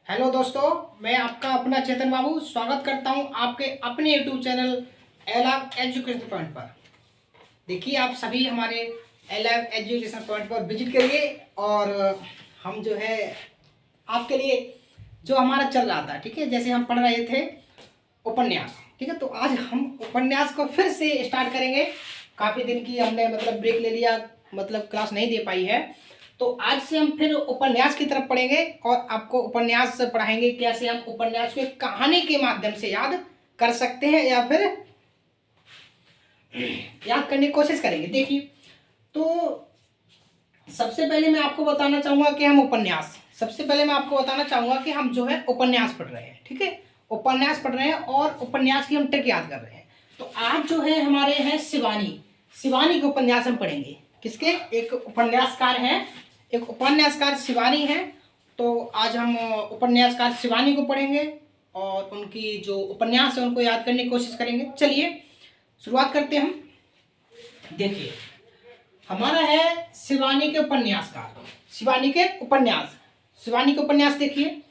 Hello दोस्तों, मैं आपका अपना चेतन बाबू स्वागत करता हूं आपके अपने YouTube channel allow education point पर। देखिए, आप सभी हमारे एलाव एजुकेशन पॉइंट पर विजिट करिए और हम जो है आपके लिए जो हमारा चल रहा था, ठीक है, जैसे हम पढ़ रहे थे उपन्यास, ठीक है, तो आज हम उपन्यास को फिर से स्टार्ट करेंगे। काफ़ी दिन की हमने ब्रेक ले लिया, क्लास नहीं दे पाई है, तो आज से हम फिर उपन्यास की तरफ पढ़ेंगे और आपको उपन्यास पढ़ाएंगे कैसे हम उपन्यास को एक कहानी के माध्यम से याद कर सकते हैं या फिर याद करने की कोशिश करेंगे। देखिए, तो सबसे पहले मैं आपको बताना चाहूँगा कि हम जो है उपन्यास पढ़ रहे हैं, ठीक है, उपन्यास पढ़ रहे हैं और उपन्यास की हम ट्रिक याद कर रहे हैं। तो आज जो है हमारे हैं शिवानी के उपन्यास हम पढ़ेंगे। किसके? एक उपन्यासकार शिवानी है। तो आज हम उपन्यासकार शिवानी को पढ़ेंगे और उनकी जो उपन्यास है उनको याद करने की कोशिश करेंगे। चलिए शुरुआत करते हैं हम। देखिए, हमारा है शिवानी के उपन्यास देखिए।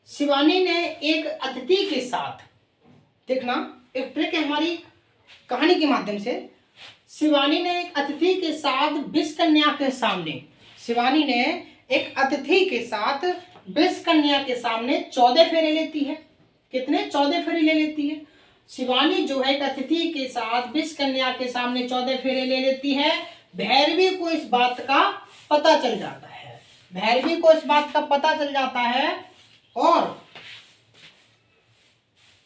शिवानी ने एक अतिथि के साथ, देखना एक ट्रिक है हमारी कहानी के माध्यम से। शिवानी ने एक अतिथि के साथ विष कन्या के सामने 14 फेरे लेती है। कितने? 14 फेरे ले लेती है। शिवानी जो है एक अतिथि के साथ विष कन्या के सामने 14 फेरे ले लेती है। भैरवी को इस बात का पता चल जाता है और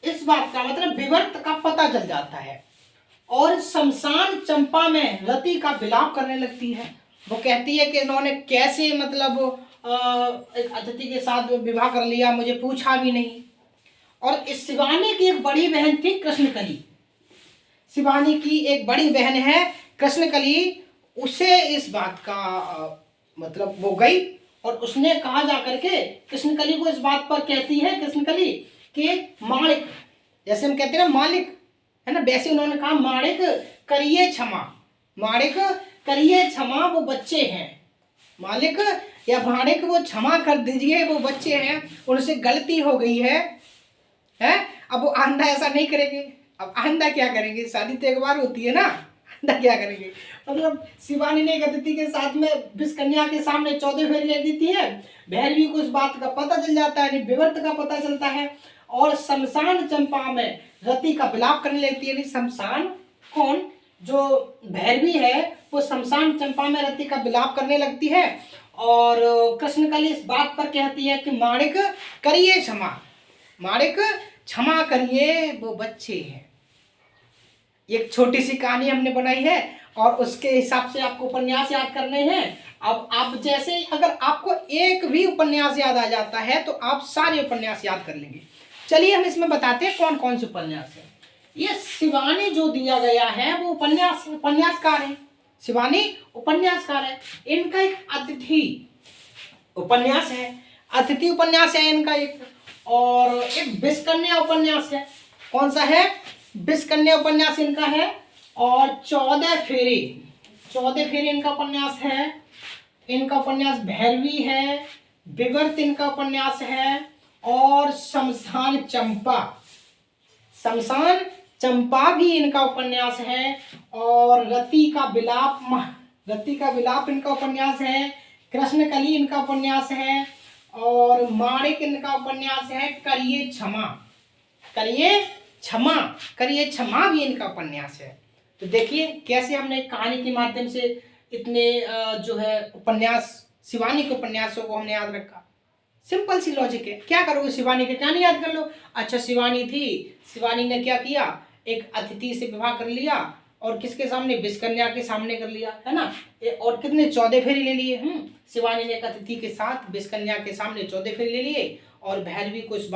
इस बात का विवर्त का पता चल जाता है और शमशान चंपा में रति का विलाप करने लगती है। वो कहती है कि इन्होंने कैसे एक अतिथि के साथ विवाह कर लिया, मुझे पूछा भी नहीं। और इस शिवानी की एक बड़ी बहन थी कृष्णकली। शिवानी की एक बड़ी बहन है कृष्णकली। उसे इस बात का वो गई और उसने कहा जाकर के कृष्णकली को इस बात पर कहती है कृष्णकली कि मालिक, जैसे हम कहते हैं ना मालिक, है ना, वैसे उन्होंने कहा मालिक करिए क्षमा वो बच्चे हैं। मालिक या मालिक वो क्षमा कर दीजिए, वो बच्चे हैं, उनसे गलती हो गई है। अब वो आइंदा ऐसा नहीं करेंगे। अब आइंदा क्या करेंगे? शादी तो एक बार होती है ना, आइंदा क्या करेंगे? शिवानी ने एक अतिथि के साथ में विष कन्या के सामने 14 फेरे ले देती है। भैरवी को इस बात का पता चल जाता है, विवर्त का पता चलता है और शमशान चंपा में रति का विलाप करने लगती है। शमशान कौन? जो भैरवी है वो शमशान चंपा में रति का विलाप करने लगती है और कृष्णकली इस बात पर कहती है कि माणिक क्षमा करिए वो बच्चे हैं। एक छोटी सी कहानी हमने बनाई है और उसके हिसाब से आपको उपन्यास याद करने हैं। अब आप जैसे अगर आपको एक भी उपन्यास याद आ जाता है तो आप सारे उपन्यास याद कर लेंगे। चलिए हम इसमें बताते हैं कौन कौन से उपन्यास है। ये शिवानी जो दिया गया है वो उपन्यासकार है। शिवानी उपन्यासकार है। इनका एक अतिथि उपन्यास है इनका एक, और एक विष कन्या उपन्यास है। कौन सा है? विष कन्या उपन्यास इनका है। और 14 फेरे इनका उपन्यास है। इनका उपन्यास भैरवी है। विवर्त इनका उपन्यास है। और शमशान चंपा भी इनका उपन्यास है। और रति का विलाप इनका उपन्यास है। कृष्णकली इनका उपन्यास है और माणिक इनका उपन्यास है। करिए क्षमा भी इनका उपन्यास है। तो देखिए कैसे हमने कहानी के माध्यम से इतने जो है उपन्यास, शिवानी के उपन्यासों को हमने याद रखा। सिंपल सी लॉजिक है। क्या करोगे? शिवानी के कहानी याद कर लो। अच्छा, शिवानी ने क्या किया? एक अतिथि से विवाह कर लिया और किसके सामने? विष कन्या के सामने कर लिया, है ना। और कितने 14 फेरे ले लिए। शिवानी ने एक अतिथि के साथ विष कन्या के सामने 14 फेरे ले लिए और भैरवी को इस